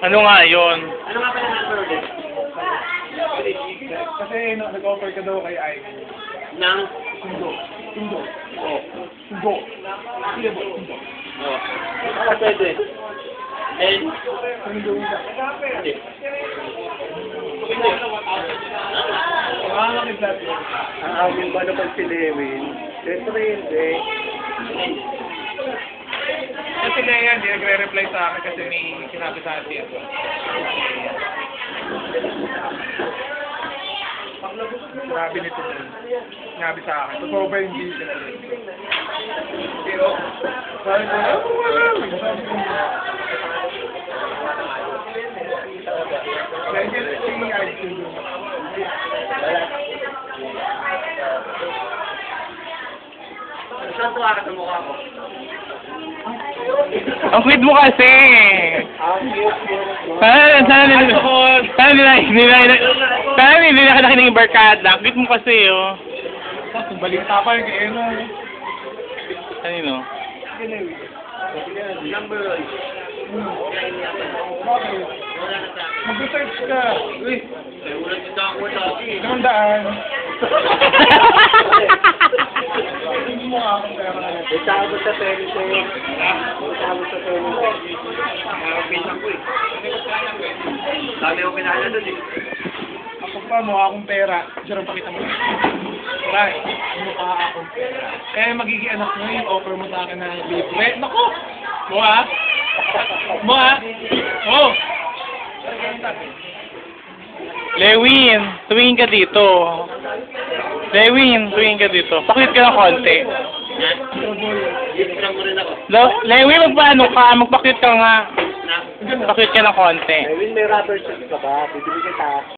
Ano nga yun? Ano nga pala number ulit? Kasi nag-offer ka daw kay Ivy. Nang? Sundo. Sundo. Oo. Sundo. Sige po, sundo. Oo. Ah, pwede. And? Sundo yun ka. Hindi. Makakakit natin. Ang aming ba naman si Lewin? Siyempre hindi. Kasi Lea, hindi nagre-reply sa akin kasi may sinabi sa akin dito. Sinabi nito din. Sinabi sa akin. Totoo ba hindi sinabi? Pero, sabi ko, wala. Sabi ko, kaya si Ivy doon. Saan tuwa ka sa mukha ko? Ang sweet mo kasi! Sana nila ka nakinig barkada. Ang sweet mo kasi, oh. Balita pa yung ano. Kanino? Number ulit. Bakit? Wala na sa akin. Mag-research ka. Uy, Eh, wala din ako sa akin. 500. Hindi mo nga akong pera na yun. Isama sa telephone. Isama sa telephone. Pinsan ko eh. Sabi ko pinala doon eh. Ako pa, mukha akong pera. Diyan pakita mo. Right, mukha akong pera. Kaya magiging anak mo yung offer mo sa akin na libre. Naku! Mukha? Mukha? Oo! Lewin, tumingin ka dito. Lewin, tumingin ka dito. Pakit ka ng konti. Yan. Bibigyan mo rin ako. Lewin, magpaano ka? Magpakit ka nga. Na? Pakit ka ng konti. Lewin, may rubber shoes ka ba? Bibili kita.